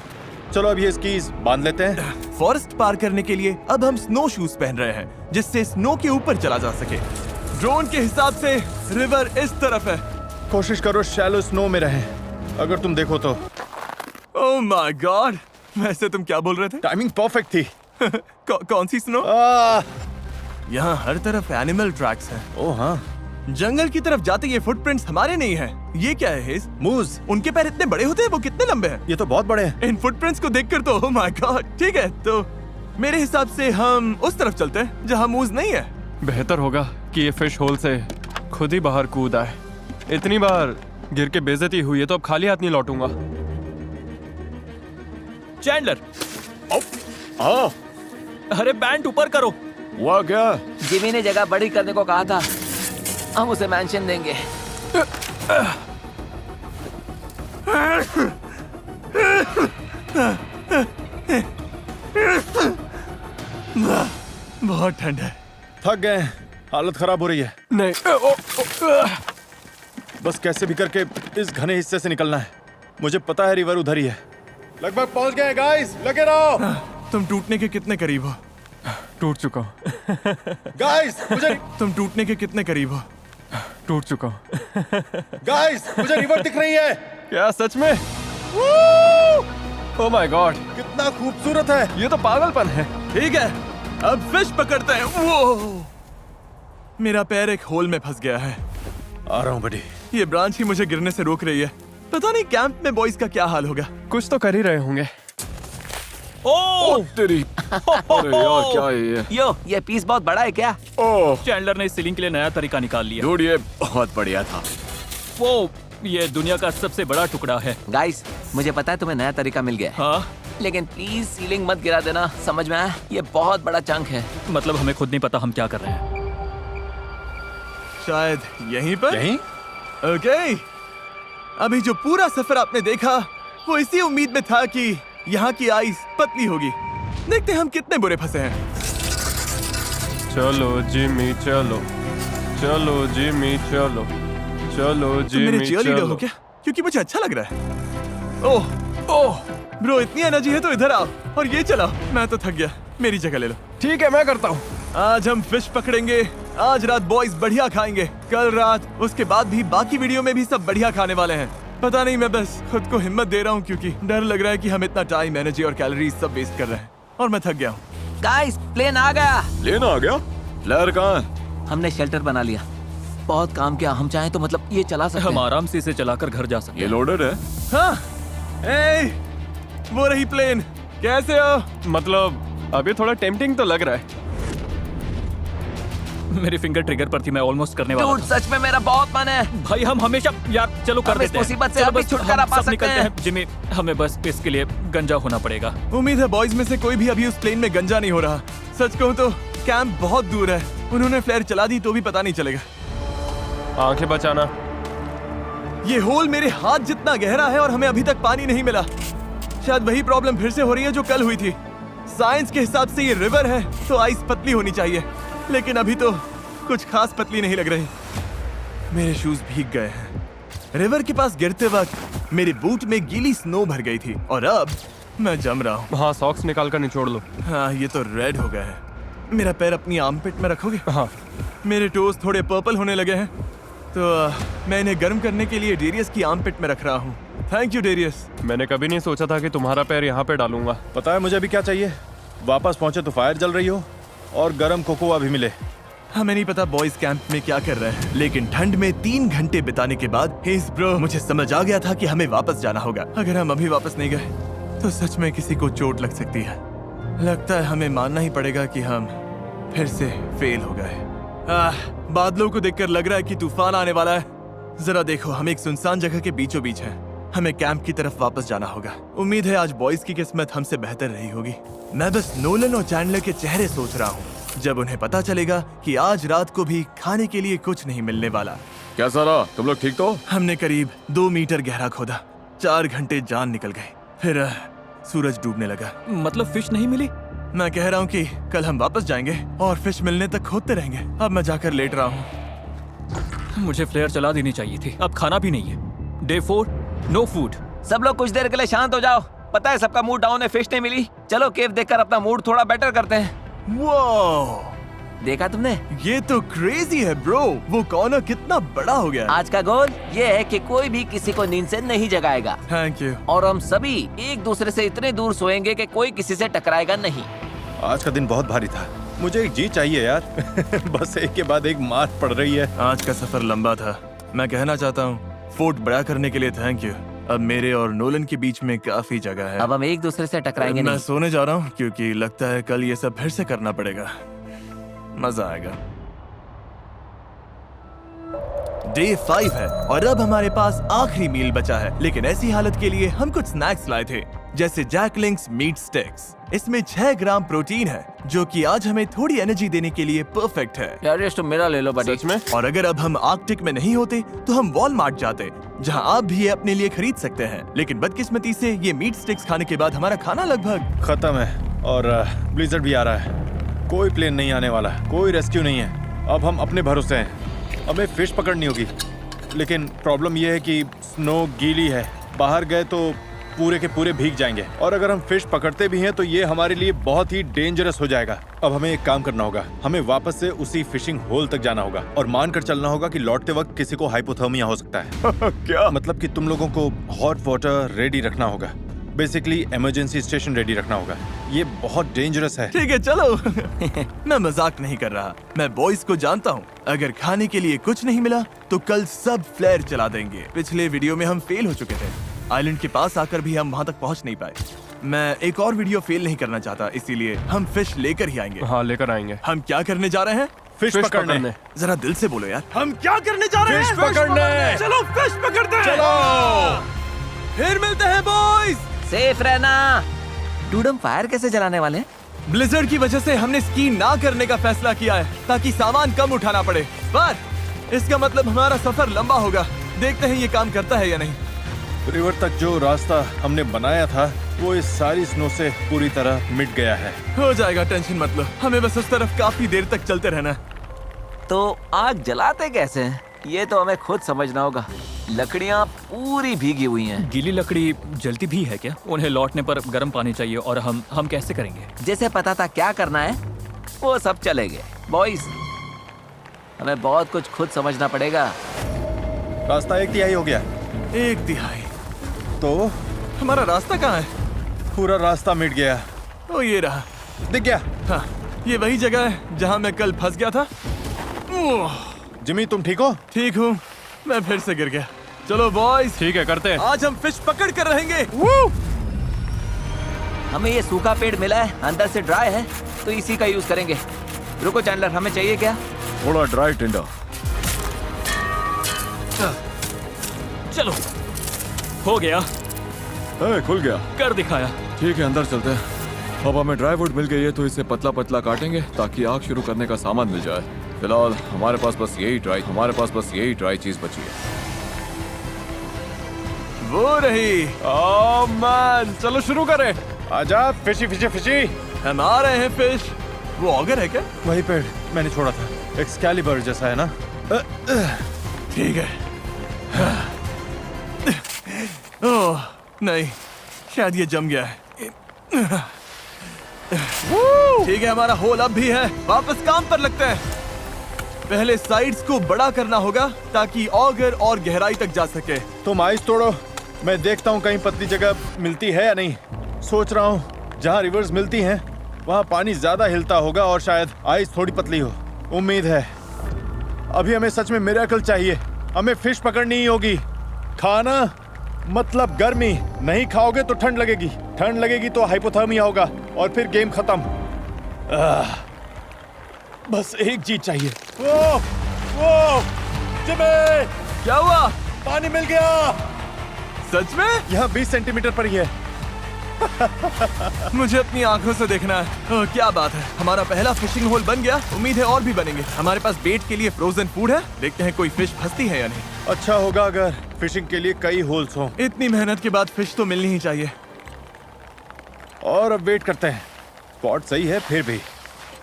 [SPEAKER 5] चलो अब ये स्कीज बांध लेते हैं।
[SPEAKER 1] फॉरेस्ट पार करने के लिए अब हम स्नो शूज पहन रहे हैं, जिससे स्नो के ऊपर चला जा सके। ड्रोन के हिसाब से रिवर इस तरफ है।
[SPEAKER 5] कोशिश करो शैलो स्नो में रहे, अगर तुम देखो तो।
[SPEAKER 1] ओह माय गॉड, वैसे तुम क्या बोल रहे थे?
[SPEAKER 5] टाइमिंग परफेक्ट थी।
[SPEAKER 1] कौन सी स्नो? यहाँ हर तरफ एनिमल ट्रैक्स हैं।
[SPEAKER 5] ओह हाँ,
[SPEAKER 1] जंगल की तरफ जाते ये फुटप्रिंट्स हमारे नहीं हैं। ये क्या है हेज?
[SPEAKER 5] मूज।
[SPEAKER 1] उनके पैर इतने बड़े होते हैं, वो कितने लंबे हैं?
[SPEAKER 5] ये तो बहुत बड़े हैं।
[SPEAKER 1] इन फुटप्रिंट्स को देखकर तो ओह माय गॉड। ठीक है, तो मेरे हिसाब से हम उस तरफ चलते हैं जहाँ मूज नहीं है।
[SPEAKER 6] बेहतर होगा कि ये फिश होल से खुद ही बाहर कूद आए। इतनी बार गिर के बेइज्जती हुई है तो अब खाली हाथ नहीं लौटूंगा।
[SPEAKER 3] चैंडलर,
[SPEAKER 5] हाँ,
[SPEAKER 3] अरे बैंड ऊपर करो।
[SPEAKER 2] हुआ क्या?
[SPEAKER 4] जिमी ने जगह बड़ी करने को कहा था, हम उसे मेंशन देंगे।
[SPEAKER 1] बहुत ठंड है।
[SPEAKER 5] थक गए, हालत खराब हो रही है।
[SPEAKER 6] नहीं,
[SPEAKER 5] बस कैसे भी करके इस घने हिस्से से निकलना है। मुझे पता है रिवर उधर ही है। लगभग पहुंच गए गाइस, लगे रहो।
[SPEAKER 1] तुम टूटने के कितने करीब हो?
[SPEAKER 6] टूट चुका हूँ।
[SPEAKER 5] गाइस मुझे
[SPEAKER 1] तुम टूटने के कितने करीब हो?
[SPEAKER 6] टूट चुका हूँ।
[SPEAKER 5] गाइस मुझे रिवर दिख रही है।
[SPEAKER 6] क्या सच में? ओह माय गॉड,
[SPEAKER 5] कितना खूबसूरत है।
[SPEAKER 6] ये तो पागलपन है।
[SPEAKER 1] ठीक है, अब फिश पकड़ते हैं। वो मेरा पैर एक होल में फंस गया है।
[SPEAKER 5] आ रहा हूँ बड़ी।
[SPEAKER 1] ये ब्रांच ही मुझे गिरने से रोक रही है। पता नहीं कैंप में बॉयज का क्या हाल होगा।
[SPEAKER 6] कुछ तो कर ही रहे होंगे।
[SPEAKER 3] ओह
[SPEAKER 2] तेरी अरे यार क्या है ये?
[SPEAKER 4] यो, ये पीस बहुत बड़ा है क्या?
[SPEAKER 2] ओह
[SPEAKER 3] चैंडलर ने इस सीलिंग के लिए नया तरीका निकाल लिया।
[SPEAKER 2] डूड, ये बहुत बढ़िया था।
[SPEAKER 3] वो ये दुनिया का सबसे बड़ा टुकड़ा है।
[SPEAKER 4] गाइस, मुझे पता है तुम्हें नया तरीका मिल गया है,
[SPEAKER 3] हाँ,
[SPEAKER 4] लेकिन प्लीज सीलिंग मत गिरा देना, समझ में आया? ये बहुत बड़ा चंक है।
[SPEAKER 3] मतलब हमें खुद नहीं पता हम क्या कर रहे हैं।
[SPEAKER 1] शायद यहीं पर।
[SPEAKER 5] यहीं?
[SPEAKER 1] ओके, अभी जो पूरा सफर आपने देखा वो इसी उम्मीद में था कि यहाँ की आइस पतली होगी। देखते हैं हम कितने बुरे फंसे हैं।
[SPEAKER 6] चलो जिमी चलो, चलो जिमी चलो, चलो
[SPEAKER 1] तुम मेरे
[SPEAKER 6] जिमी
[SPEAKER 1] cheerleader हो
[SPEAKER 6] चलो।
[SPEAKER 1] क्या? क्योंकि मुझे अच्छा लग रहा है। ओह ब्रो, इतनी एनर्जी है तो इधर आओ और ये चलाओ। मैं तो थक गया, मेरी जगह ले लो।
[SPEAKER 6] ठीक है, मैं करता हूँ।
[SPEAKER 1] आज हम फिश पकड़ेंगे। आज रात बॉयज बढ़िया खाएंगे। कल रात, उसके बाद भी बाकी वीडियो में भी सब बढ़िया खाने वाले हैं। पता नहीं, मैं बस खुद को हिम्मत दे रहा हूँ क्योंकि डर लग रहा है कि हम इतना टाइम, एनर्जी और कैलोरीज सब वेस्ट कर रहे हैं और मैं थक गया हूँ।
[SPEAKER 4] गाइस, प्लेन आ गया।
[SPEAKER 2] लेना आ गया? फ्लेयर कहाँ है?
[SPEAKER 4] हमने शेल्टर बना लिया। बहुत काम किया। हम चाहें तो मतलब ये चला सकते
[SPEAKER 3] हम
[SPEAKER 4] हैं।
[SPEAKER 3] आराम से इसे चलाकर घर जा सकते
[SPEAKER 2] ये
[SPEAKER 3] हैं।
[SPEAKER 2] लोडेड है?
[SPEAKER 1] हाँ, वो रही प्लेन। कैसे हो?
[SPEAKER 6] मतलब अभी थोड़ा टेम्पटिंग तो लग रहा है।
[SPEAKER 3] मेरी फिंगर ट्रिगर पर थी, मैं ऑलमोस्ट करने वाला
[SPEAKER 4] डूड, सच में मेरा बहुत मन है।
[SPEAKER 3] था। भाई हम हमेशा यार चलो कर
[SPEAKER 4] हम इस
[SPEAKER 3] देते हैं।
[SPEAKER 4] मुसीबत से
[SPEAKER 3] चलो
[SPEAKER 4] अभी
[SPEAKER 3] बस
[SPEAKER 4] छुटकारा
[SPEAKER 3] हम
[SPEAKER 4] पा
[SPEAKER 3] सब
[SPEAKER 4] सकते
[SPEAKER 3] निकलते
[SPEAKER 4] हैं।
[SPEAKER 3] हैं। जिमी, हमें बस इसके लिए गंजा होना पड़ेगा।
[SPEAKER 1] उम्मीद है बॉयज में से कोई भी अभी उस प्लेन में गंजा नहीं हो रहा। सच कहूँ तो कैंप बहुत दूर है। उन्होंने फ्लेयर चला दी तो भी पता नहीं चलेगा।
[SPEAKER 6] आंखें बचाना।
[SPEAKER 1] ये होल मेरे हाथ जितना गहरा है और हमें अभी तक पानी नहीं मिला। शायद वही प्रॉब्लम फिर से हो रही है जो कल हुई थी। साइंस के हिसाब से ये रिवर है तो आइस पतली होनी चाहिए, लेकिन अभी तो कुछ खास पतली नहीं लग रही। मेरे शूज भीग गए हैं। रिवर के पास गिरते वक्त मेरे बूट में गीली स्नो भर गई थी और अब मैं जम रहा हूँ।
[SPEAKER 6] हाँ, सॉक्स निकाल कर निचोड़ लो।
[SPEAKER 1] हाँ, ये तो रेड हो गया है। मेरा पैर अपनी आर्मपिट में रखोगे?
[SPEAKER 6] हाँ,
[SPEAKER 1] मेरे टोज थोड़े पर्पल होने लगे हैं तो मैं इन्हें गर्म करने के लिए डेरियस की आर्मपिट में रख रहा हूँ। Thank you Darius.
[SPEAKER 6] मैंने कभी नहीं सोचा था कि तुम्हारा पैर यहाँ पे डालूंगा।
[SPEAKER 5] पता है मुझे अभी क्या चाहिए? वापस पहुंचे तो फायर जल रही हो और गरम कोकोआ भी मिले।
[SPEAKER 1] हमें नहीं पता बॉयज कैंप में क्या कर रहे हैं, लेकिन ठंड में 3 घंटे बिताने के बाद हेस ब्रो, मुझे समझ आ गया था कि हमें वापस जाना होगा। अगर हम अभी वापस नहीं गए तो सच में किसी को चोट लग सकती है। लगता है हमें मानना ही पड़ेगा कि हम फिर से फेल हो गए। बादलों को देखकर लग रहा है कि तूफान आने वाला है। जरा देखो, हम एक सुनसान जगह के बीचों बीच हैं। हमें कैंप की तरफ वापस जाना होगा। उम्मीद है आज बॉयज की किस्मत हमसे बेहतर रही होगी। मैं बस नोलन और चैंडलर के चेहरे सोच रहा हूँ जब उन्हें पता चलेगा कि आज रात को भी खाने के लिए कुछ नहीं मिलने वाला।
[SPEAKER 2] क्या सारा, तुम लोग ठीक तो?
[SPEAKER 1] हमने करीब 2 मीटर गहरा खोदा। 4 घंटे जान निकल गए। फिर सूरज डूबने लगा।
[SPEAKER 3] मतलब फिश नहीं मिली?
[SPEAKER 1] मैं कह रहा हूँ कि कल हम वापस जाएंगे और फिश मिलने तक खोदते रहेंगे। अब मैं जाकर लेट रहा हूँ।
[SPEAKER 3] मुझे फ्लेयर चला देनी चाहिए थी। अब खाना भी नहीं है। Day 4, no food.
[SPEAKER 4] सब लोग कुछ देर के लिए शांत हो जाओ। पता है सबका मूड डाउन है, फिश नहीं मिली। चलो केव देखकर अपना मूड थोड़ा बेटर करते हैं।
[SPEAKER 1] वो
[SPEAKER 4] देखा तुमने?
[SPEAKER 1] ये तो क्रेजी है ब्रो। वो कॉर्नर कितना बड़ा हो गया।
[SPEAKER 4] आज का गोल ये है कि कोई भी किसी को नींद से नहीं जगाएगा
[SPEAKER 1] थैंक यू।
[SPEAKER 4] और हम सभी एक दूसरे से इतने दूर सोएंगे कि कोई किसी से टकराएगा नहीं।
[SPEAKER 5] आज का दिन बहुत भारी था। मुझे एक जी चाहिए यार। बस एक के बाद एक मार पड़ रही है।
[SPEAKER 1] आज का सफर लंबा था। मैं कहना चाहता हूँ फोर्ट बड़ा करने के लिए थैंक यू। अब मेरे और नोलन के बीच में काफी जगह है।
[SPEAKER 4] अब हम एक दूसरे से टकराएंगे
[SPEAKER 1] मैं
[SPEAKER 4] नहीं।
[SPEAKER 1] सोने जा रहा हूँ क्योंकि लगता है कल ये सब फिर से करना पड़ेगा। मजा आएगा। Day 5 है और अब हमारे पास आखिरी मील बचा है, लेकिन ऐसी हालत के लिए हम कुछ स्नैक्स लाए थे जैसे जैकलिंग्स मीट स्टिक्स। इसमें 6 ग्राम प्रोटीन है जो कि आज हमें थोड़ी एनर्जी देने के लिए परफेक्ट है।
[SPEAKER 4] यार ये तो मेरा ले लो बड़ी।
[SPEAKER 6] सच में?
[SPEAKER 1] और अगर अब हम आर्कटिक में नहीं होते तो हम वॉलमार्ट जाते, जहां आप भी ये अपने लिए खरीद सकते हैं। लेकिन बदकिस्मती से ये मीट स्टिक्स खाने के बाद हमारा खाना लगभग
[SPEAKER 5] खत्म है और ब्लिजर्ड भी आ रहा है। कोई प्लेन नहीं आने वाला, कोई रेस्क्यू नहीं है। अब हम अपने भरोसे हैं। हमें फिश पकड़नी होगी, लेकिन प्रॉब्लम यह है कि स्नो गीली है। बाहर गए तो पूरे के पूरे भीग जाएंगे, और अगर हम फिश पकड़ते भी हैं तो ये हमारे लिए बहुत ही डेंजरस हो जाएगा। अब हमें एक काम करना होगा, हमें वापस से उसी फिशिंग होल तक जाना होगा और मानकर चलना होगा कि लौटते वक्त किसी को हाइपोथर्मिया हो सकता है।
[SPEAKER 2] क्या?
[SPEAKER 5] मतलब कि तुम लोगों को हॉट वाटर रेडी रखना होगा, बेसिकली इमरजेंसी स्टेशन रेडी रखना होगा। ये बहुत डेंजरस है।
[SPEAKER 1] ठीक है चलो। मैं मजाक नहीं कर रहा, मैं बॉयज को जानता हूँ। अगर खाने के लिए कुछ नहीं मिला तो कल सब फ्लेयर चला देंगे। पिछले वीडियो में हम फेल हो चुके थे, आइलैंड के पास आकर भी हम वहाँ तक पहुँच नहीं पाए। मैं एक और वीडियो फेल नहीं करना चाहता, इसीलिए हम फिश लेकर ही आएंगे।
[SPEAKER 6] हाँ, लेकर आएंगे।
[SPEAKER 1] हम क्या करने जा रहे हैं?
[SPEAKER 5] फिश पकड़ने।
[SPEAKER 1] जरा दिल से बोलो यार, हम क्या करने जा रहे हैं?
[SPEAKER 5] फिश पकड़ने।
[SPEAKER 1] चलो फिश पकड़ते हैं।
[SPEAKER 5] चलो।
[SPEAKER 1] फिर मिलते हैं बॉयज।
[SPEAKER 4] सेफ रहना। डूड, हम फायर कैसे जलाने वाले हैं?
[SPEAKER 1] ब्लिजर्ड की वजह से हमने स्की ना करने का फैसला किया है ताकि सामान कम उठाना पड़े, पर इसका मतलब हमारा सफर लंबा होगा। देखते हैं ये काम करता है या नहीं।
[SPEAKER 5] रिवर तक जो रास्ता हमने बनाया था वो इस सारी स्नो से पूरी तरह मिट गया है।
[SPEAKER 1] हो जाएगा, टेंशन मत लो। हमें बस उस तरफ काफी देर तक चलते रहना है।
[SPEAKER 4] तो आग जलाते कैसे हैं? ये तो हमें खुद समझना होगा। लकड़ियाँ पूरी भीगी हुई हैं।
[SPEAKER 3] गीली लकड़ी जलती भी है क्या? उन्हें लौटने पर गर्म पानी चाहिए, और हम कैसे करेंगे?
[SPEAKER 4] जैसे पता था क्या करना है वो सब चले गए। बॉयज, हमें बहुत कुछ खुद समझना पड़ेगा।
[SPEAKER 5] रास्ता 1/3 हो गया।
[SPEAKER 1] 1/3?
[SPEAKER 5] तो
[SPEAKER 1] हमारा रास्ता कहाँ है?
[SPEAKER 5] पूरा रास्ता मिट गया।
[SPEAKER 1] ओ ये रहा,
[SPEAKER 5] दिख गया।
[SPEAKER 1] हाँ ये वही जगह है जहाँ मैं कल फंस गया था। ओह,
[SPEAKER 5] जिमी तुम ठीक हो?
[SPEAKER 1] ठीक हूँ, मैं फिर से गिर गया। चलो बॉयज,
[SPEAKER 6] ठीक है, करते हैं।
[SPEAKER 1] आज हम फिश पकड़ कर रहेंगे।
[SPEAKER 4] हमें ये सूखा पेड़ मिला है, अंदर से ड्राई है, तो इसी का यूज करेंगे। रुको चैंडलर, हमें चाहिए क्या?
[SPEAKER 2] थोड़ा ड्राई टिंडर।
[SPEAKER 3] चलो, हो गया,
[SPEAKER 2] खुल गया।
[SPEAKER 3] कर दिखाया।
[SPEAKER 2] ठीक है, अंदर चलते हैं। अब हमें ड्राई वुड मिल गई है तो इसे पतला पतला काटेंगे ताकि आग शुरू करने का सामान मिल जाए। फिलहाल हमारे पास बस यही ड्राई चीज बची है।
[SPEAKER 1] वो रही।
[SPEAKER 6] ओह मैन, चलो शुरू करें।
[SPEAKER 5] आजा, फिशी फिशी फिशी।
[SPEAKER 1] हम आ रहे हैं फिश। वो ऑगर है क्या?
[SPEAKER 5] वही पेड़ मैंने छोड़ा था, एक्सकैलिबर जैसा है ना?
[SPEAKER 1] ठीक है। ओह नहीं, शायद ये जम गया है। ठीक है, हमारा होल अब भी है। वापस काम पर लगते हैं। पहले साइड्स को बड़ा करना होगा ताकि ऑगर और गहराई तक जा सके।
[SPEAKER 5] तुम आइस तोड़ो, मैं देखता हूँ कहीं पतली जगह मिलती है या नहीं। सोच रहा हूँ जहाँ रिवर्स मिलती हैं वहाँ पानी ज्यादा हिलता होगा और शायद आइस थोड़ी पतली हो। उम्मीद है। अभी हमें सच में मिरेकल चाहिए। हमें फिश पकड़नी ही होगी। खाना मतलब गर्मी। नहीं खाओगे तो ठंड लगेगी, ठंड लगेगी तो हाइपोथर्मिया होगा और फिर गेम खत्म। बस एक चीज चाहिए। वो जिमी,
[SPEAKER 1] क्या हुआ?
[SPEAKER 5] पानी मिल गया।
[SPEAKER 1] सच में?
[SPEAKER 5] यहाँ 20 सेंटीमीटर पर ही है।
[SPEAKER 1] मुझे अपनी आंखों से देखना है। ओह, क्या बात है, हमारा पहला फिशिंग होल बन गया। उम्मीद है और भी बनेंगे। हमारे पास बेट के लिए फ्रोजन फूड है। देखते हैं कोई फिश फंसती है या नहीं।
[SPEAKER 5] अच्छा होगा अगर फिशिंग के लिए कई होल्स हों।
[SPEAKER 1] इतनी मेहनत के बाद फिश तो मिलनी ही चाहिए।
[SPEAKER 5] और अब वेट करते हैं। स्पॉट सही है, फिर भी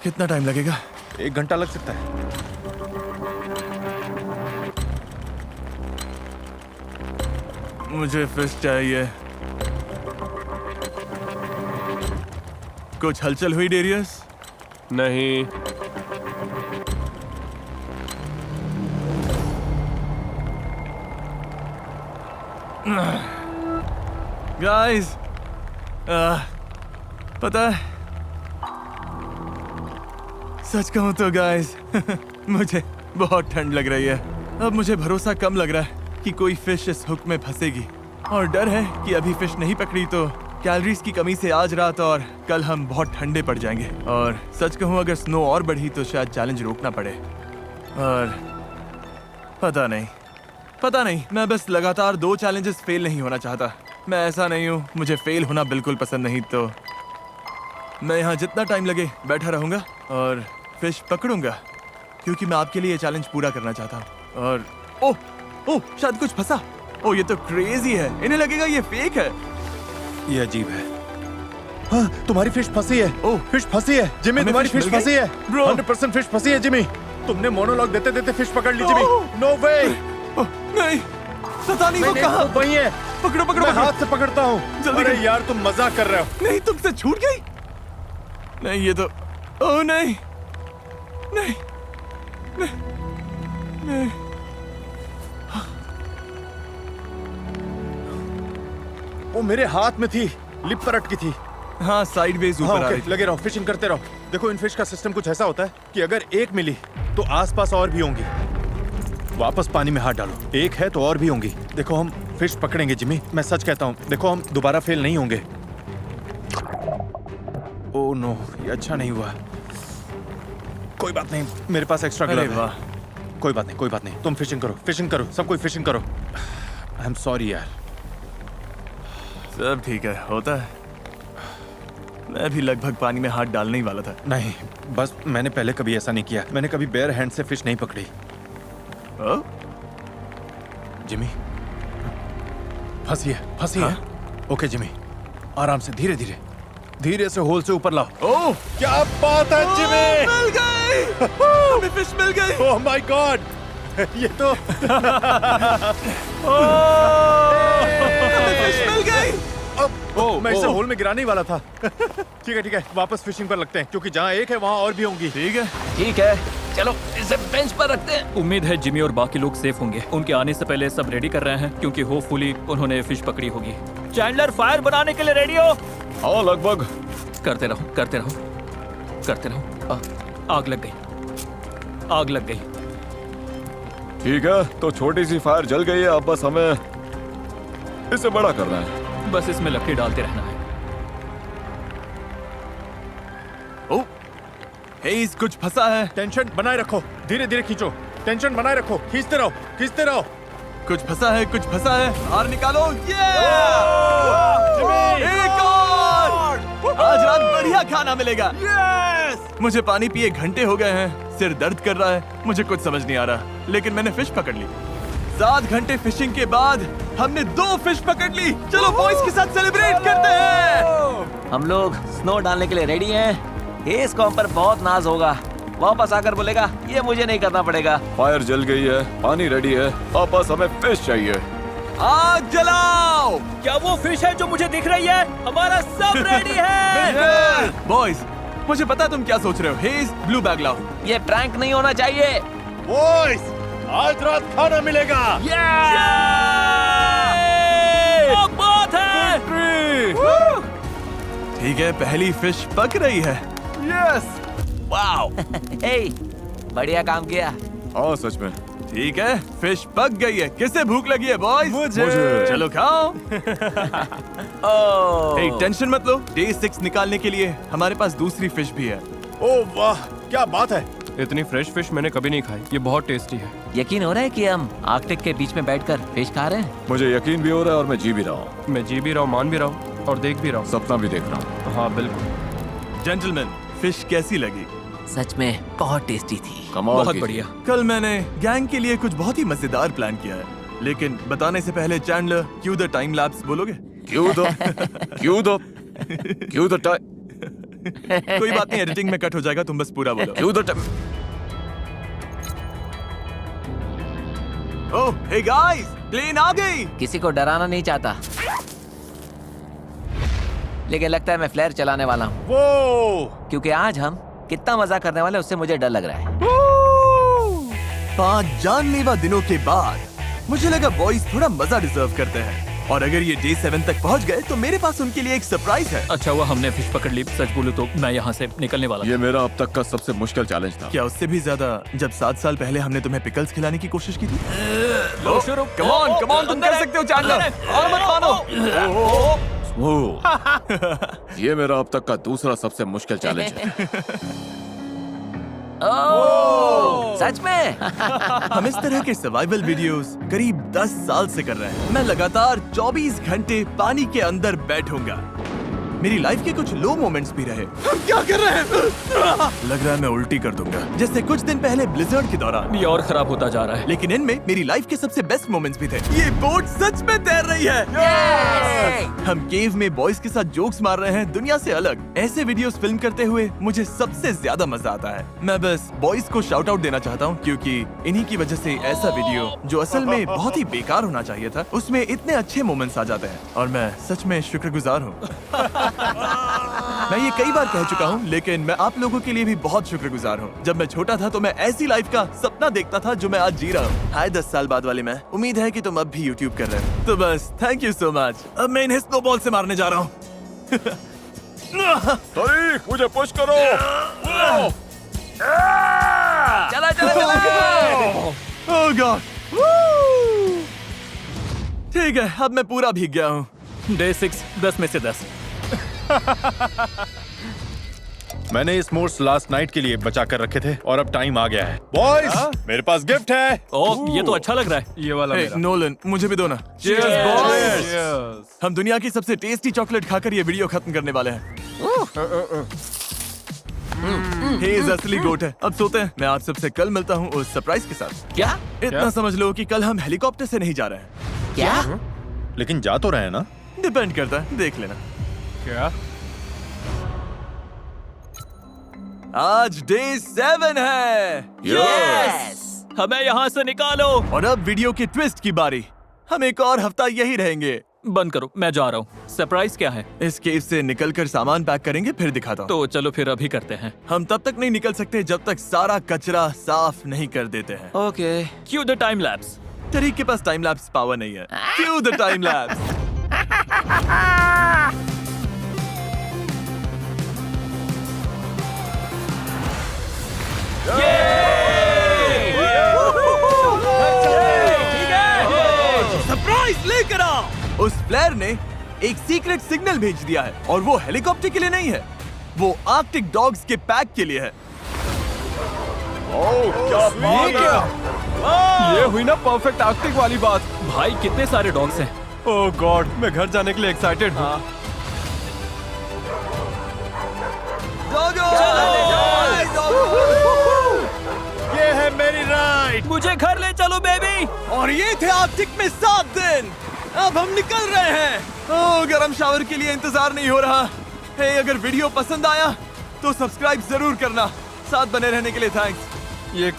[SPEAKER 1] कितना टाइम लगेगा?
[SPEAKER 5] 1 घंटा लग सकता है।
[SPEAKER 1] मुझे फिश चाहिए। कुछ हलचल हुई डेरियस?
[SPEAKER 6] नहीं।
[SPEAKER 1] गाइस, पता है, सच कहूं तो गाइस मुझे बहुत ठंड लग रही है। अब मुझे भरोसा कम लग रहा है कि कोई फिश इस हुक में फंसेगी, और डर है कि अभी फिश नहीं पकड़ी तो कैलोरीज की कमी से आज रात और कल हम बहुत ठंडे पड़ जाएंगे। और सच कहूं, अगर स्नो और बढ़ी तो शायद चैलेंज रोकना पड़े। और पता नहीं, मैं बस लगातार 2 चैलेंजेस फेल नहीं होना चाहता। मैं ऐसा नहीं हूँ, मुझे फेल होना बिल्कुल पसंद नहीं। तो मैं यहाँ जितना टाइम लगे बैठा रहूँगा और फिश पकड़ूंगा, क्योंकि मैं आपके लिए ये चैलेंज पूरा करना चाहता हूँ। और ओह शायद कुछ फंसा। ओह ये तो क्रेजी है, इन्हें लगेगा ये फेक है।
[SPEAKER 5] ये अजीब है। हाँ, तुम्हारी फिश फंसी है।
[SPEAKER 1] ओह,
[SPEAKER 5] फिश फंसी है जिमी,
[SPEAKER 1] हमें
[SPEAKER 5] तुम्हारी
[SPEAKER 1] फिश
[SPEAKER 5] फिश
[SPEAKER 1] मिल
[SPEAKER 5] फंसी
[SPEAKER 1] गई?
[SPEAKER 5] है।
[SPEAKER 1] Bro।
[SPEAKER 5] 100% फिश फंसी है जिमी। तुमने मोनोलॉग देते देते फिश पकड़ ली जिमी। नो वे।
[SPEAKER 1] नहीं, पता नहीं वो कहाँ।
[SPEAKER 5] वही है।
[SPEAKER 1] पकड़ो पकड़ो
[SPEAKER 5] मैं
[SPEAKER 1] पकड़ो।
[SPEAKER 5] हाथ से पकड़ता हूँ।
[SPEAKER 1] जल्दी
[SPEAKER 5] अरे
[SPEAKER 1] करो।
[SPEAKER 5] यार तुम मजाक कर रहे हो।
[SPEAKER 1] नहीं, तुमसे छूट गई। नहीं, ये तो, ओह नहीं नहीं नहीं नहीं।
[SPEAKER 5] वो मेरे हाथ में थी, लिप पर अटकी थी।
[SPEAKER 1] हाँ, साइडवेज
[SPEAKER 5] हाँ,
[SPEAKER 1] ऊपर आ
[SPEAKER 5] ओके,
[SPEAKER 1] रही थी।
[SPEAKER 5] लगे रहो, फिशिंग करते रहो। देखो इन फिश का सिस्टम कुछ ऐसा होता है कि अगर एक मिली तो आसपास और भी होंगी। वापस पानी में हाथ डालो, एक है तो और भी होंगी। देखो हम फिश पकड़ेंगे जिमी, मैं सच कहता हूँ। देखो हम दोबारा फेल नहीं होंगे। ओह नो, ये अच्छा नहीं हुआ। कोई बात नहीं, मेरे पास एक्स्ट्रा
[SPEAKER 1] अरे
[SPEAKER 5] ग्लव है।
[SPEAKER 1] वाह,
[SPEAKER 5] कोई बात नहीं, कोई बात नहीं। तुम फिशिंग करो, सब कोई फिशिंग करो। आई एम सॉरी यार।
[SPEAKER 1] सब ठीक है, होता है। मैं भी लगभग पानी में हाथ डालने ही वाला था।
[SPEAKER 5] नहीं, बस मैंने पहले कभी ऐसा नहीं किया। मैंने कभी बेयर हैंड से फिश नहीं पकड़ी।
[SPEAKER 1] ओह,
[SPEAKER 5] जिमी, फंसी है। ओके जिमी, आराम से, धीरे धीरे, धीरे से होल से ऊपर लाओ।
[SPEAKER 1] ओह,
[SPEAKER 5] क्या बात है जिमी!
[SPEAKER 1] मिल गई। हमें फिश मिल गई।
[SPEAKER 5] ओह माय गॉड, ये तो
[SPEAKER 1] हमें फिश मिल गई।
[SPEAKER 5] मैं इसे होल में गिराने ही वाला था। ठीक है, वापस फिशिंग पर लगते हैं, क्योंकि जहाँ एक है वहाँ और भी होंगी।
[SPEAKER 1] ठीक है,
[SPEAKER 4] ठीक है, चलो इसे बेंच पर रखते हैं।
[SPEAKER 3] उम्मीद है जिमी और बाकी लोग सेफ होंगे। उनके आने से पहले सब रेडी कर रहे हैं, क्योंकि होपफुली उन्होंने फिश पकड़ी होगी। चैंडलर, फायर बनाने के लिए रेडी हो?
[SPEAKER 2] हाँ लगभग।
[SPEAKER 3] करते रहो। आग लग गई।
[SPEAKER 2] ठीक है, तो छोटी सी फायर जल गई है, अब बस हमें इसे बड़ा करना है।
[SPEAKER 3] बस इसमें लकड़ी डालते रहना है।
[SPEAKER 1] ओह, हेज़, कुछ फंसा है।
[SPEAKER 5] टेंशन बनाए रखो, धीरे धीरे खींचो, टेंशन बनाए रखो, खींचते रहो।
[SPEAKER 1] कुछ फंसा है, बाहर निकालो।
[SPEAKER 5] जिमी!
[SPEAKER 1] एक और! आज रात बढ़िया खाना मिलेगा। मुझे पानी पिए घंटे हो गए हैं, सिर दर्द कर रहा है, मुझे कुछ समझ नहीं आ रहा, लेकिन मैंने फिश पकड़ ली। 7 घंटे फिशिंग के बाद हमने 2 फिश पकड़ ली। चलो बॉयज के साथ सेलिब्रेट करते हैं।
[SPEAKER 4] हम लोग स्नो डालने के लिए रेडी हैं। हेस को हम पर बहुत नाज होगा। वापस आकर बोलेगा, ये मुझे नहीं करना पड़ेगा।
[SPEAKER 2] फायर जल गई है, पानी रेडी है, अब बस हमें फिश चाहिए।
[SPEAKER 1] आग जलाओ।
[SPEAKER 3] क्या वो फिश है जो मुझे दिख रही है? हमारा सब रेडी है।
[SPEAKER 1] बॉयज, मुझे पता है तुम क्या सोच रहे हो। हेज़, ब्लू बैग लाओ।
[SPEAKER 4] ये प्रैंक नहीं होना चाहिए।
[SPEAKER 5] बॉयज, आज रात खाना मिलेगा।
[SPEAKER 3] क्या बात है?
[SPEAKER 1] ठीक है, पहली फिश पक रही है। Yes,
[SPEAKER 4] wow. हे, बढ़िया काम किया।
[SPEAKER 2] हाँ सच में।
[SPEAKER 1] ठीक है, फिश पक गई है। किसे भूख लगी है बॉयज?
[SPEAKER 2] मुझे।
[SPEAKER 1] चलो खाओ।
[SPEAKER 4] ओह,
[SPEAKER 1] hey, टेंशन मत लो, डे 6 निकालने के लिए हमारे पास दूसरी फिश भी है।
[SPEAKER 5] ओह वाह, क्या बात है।
[SPEAKER 6] इतनी फ्रेश फिश मैंने कभी नहीं खाई। ये बहुत टेस्टी है।
[SPEAKER 4] यकीन हो रहा है कि हम आर्कटिक के बीच में बैठकर फिश खा रहे हैं?
[SPEAKER 2] मुझे यकीन भी हो रहा है और मैं जी भी रहा हूँ।
[SPEAKER 6] मैं जी भी रहा हूँ, मान भी रहा हूँ और देख भी रहा हूँ।
[SPEAKER 2] सपना भी देख रहा हूँ।
[SPEAKER 6] हाँ बिल्कुल।
[SPEAKER 1] जेंटलमैन, फिश कैसी लगी?
[SPEAKER 4] सच में बहुत टेस्टी थी।
[SPEAKER 2] कमाल
[SPEAKER 3] बहुत
[SPEAKER 2] कीजिए।
[SPEAKER 3] बढ़िया।
[SPEAKER 1] कल मैंने गैंग के लिए कुछ बहुत ही मजेदार प्लान किया है, लेकिन बताने से पहले Chandler, Q the time lapse बोलोगे?
[SPEAKER 2] क्यों द टाइम।
[SPEAKER 1] कोई बात नहीं, एडिटिंग में कट हो जाएगा, तुम बस पूरा बोलो।
[SPEAKER 2] क्यों the time.
[SPEAKER 1] Oh, hey guys, plane आ गई।
[SPEAKER 4] किसी को डराना नहीं चाहता, लेकिन लगता है मैं फ्लेयर चलाने वाला हूँ,
[SPEAKER 5] वो
[SPEAKER 4] क्योंकि आज हम कितना मजा करने वाले हैं, उससे मुझे डर लग रहा है।
[SPEAKER 1] 5 जानलेवा दिनों के बाद मुझे लगा बॉयज थोड़ा मजा डिजर्व करते हैं, और अगर ये डे 7 तक पहुंच गए तो मेरे पास उनके लिए एक सरप्राइज है।
[SPEAKER 3] अच्छा हुआ हमने फिश पकड़ ली। सच बोलूं तो मैं यहाँ से निकलने वाला
[SPEAKER 2] ये मेरा अब तक का सबसे मुश्किल चैलेंज था।
[SPEAKER 1] क्या उससे भी ज्यादा जब 7 साल पहले हमने तुम्हें पिकल्स खिलाने की कोशिश की थी?
[SPEAKER 3] लो शुरू।
[SPEAKER 1] कम ऑन, तुम कर सकते हो चैंडलर, और मत मानो।
[SPEAKER 2] ये मेरा अब तक का दूसरा सबसे मुश्किल चैलेंज है।
[SPEAKER 4] ओह, सच में?
[SPEAKER 1] हम इस तरह के सर्वाइवल वीडियोस करीब 10 साल से कर रहे हैं। मैं लगातार 24 घंटे पानी के अंदर बैठूंगा मेरी लाइफ के कुछ लो मोमेंट्स भी रहे। हम क्या कर रहे हैं? लग रहा है मैं उल्टी कर दूंगा, जैसे कुछ दिन पहले ब्लिजर्ड के दौरान।
[SPEAKER 3] ये और खराब होता जा रहा है।
[SPEAKER 1] लेकिन इनमें मेरी लाइफ के सबसे बेस्ट मोमेंट्स भी थे। ये बोट सच में तैर रही है। हम केव में बॉयज के साथ जोक्स मार रहे हैं, दुनिया से अलग। ऐसे वीडियोस फिल्म करते हुए मुझे सबसे ज्यादा मजा आता है। मैं बस बॉयज को शाउट आउट देना चाहता हूँ, क्योंकि इन्हीं की वजह से ऐसा वीडियो जो असल में बहुत ही बेकार होना चाहिए था, उसमें इतने अच्छे मोमेंट्स आ जाते हैं और मैं सच में शुक्रगुजार हूँ। मैं ये कई बार कह चुका हूँ, लेकिन मैं आप लोगों के लिए भी बहुत शुक्रगुजार हूँ। जब मैं छोटा था तो मैं ऐसी लाइफ का सपना देखता था जो मैं आज जी रहा हूँ। हाय 10 साल बाद वाले मैं, उम्मीद है कि तुम अब भी यूट्यूब कर रहे हो। तो बस थैंक यू सो मच। अब मैं इन्हें स्नोबॉल से मारने जा रहा हूँ।
[SPEAKER 2] तारीख, मुझे पुश करो।
[SPEAKER 4] चला चला चला।
[SPEAKER 1] ओह गॉड। ठीक है, अब मैं पूरा भीग गया हूँ।
[SPEAKER 3] डे 6 10 में से 10।
[SPEAKER 5] मैंने ये स्मोर्स लास्ट नाइट के लिए बचा कर रखे थे और अब टाइम आ गया है। बॉयज, मेरे पास गिफ्ट है।
[SPEAKER 3] ओह, ये तो अच्छा लग रहा है।
[SPEAKER 6] ये वाला
[SPEAKER 1] हे
[SPEAKER 6] मेरा।
[SPEAKER 1] नोलन, मुझे भी दो ना।
[SPEAKER 6] Cheers, boys!
[SPEAKER 1] हम दुनिया की सबसे टेस्टी चॉकलेट खाकर ये वीडियो खत्म करने वाले हैं। हेज असली गोट है। अब सोते हैं। मैं आप सबसे कल मिलता हूँ उस सरप्राइज के साथ।
[SPEAKER 4] क्या
[SPEAKER 1] इतना समझ लो कि कल हम हेलीकॉप्टर से नहीं जा रहे हैं।
[SPEAKER 4] क्या?
[SPEAKER 5] लेकिन जा तो रहे हैं ना?
[SPEAKER 1] डिपेंड करता है, देख लेना।
[SPEAKER 6] क्या?
[SPEAKER 1] आज डे 7 है।
[SPEAKER 3] हमें यहाँ से निकालो।
[SPEAKER 1] और अब वीडियो के ट्विस्ट की बारी। हम एक और हफ्ता यही रहेंगे।
[SPEAKER 3] बंद करो, मैं जा रहा हूँ। सरप्राइज क्या है?
[SPEAKER 1] इस केव से निकलकर सामान पैक करेंगे, फिर दिखाता हूँ।
[SPEAKER 3] तो चलो फिर अभी करते हैं।
[SPEAKER 1] हम तब तक नहीं निकल सकते जब तक सारा कचरा साफ नहीं कर देते हैं।
[SPEAKER 4] Okay.
[SPEAKER 3] Q the time lapse.
[SPEAKER 1] तरीक के पास टाइम लैप्स पावर नहीं है। क्यों द टाइम लैप्स? सरप्राइज लेकर आओ। उस फ्लेयर ने एक सीक्रेट सिग्नल भेज दिया है और वो हेलीकॉप्टर के लिए नहीं है, वो आर्कटिक डॉग्स के पैक के लिए है।
[SPEAKER 6] ये हुई ना परफेक्ट आर्कटिक वाली बात।
[SPEAKER 3] भाई कितने सारे डॉग्स हैं।
[SPEAKER 6] ओह गॉड, मैं घर जाने के लिए एक्साइटेड हूँ।
[SPEAKER 5] ये है मेरी राइड।
[SPEAKER 3] मुझे घर ले चलो बेबी।
[SPEAKER 1] और ये थे आर्कटिक में 7 दिन। अब हम निकल रहे हैं। ओह, गरम शावर के लिए इंतजार नहीं हो रहा। हे, अगर वीडियो पसंद आया तो सब्सक्राइब जरूर करना। साथ बने रहने के लिए थैंक्स।
[SPEAKER 6] ये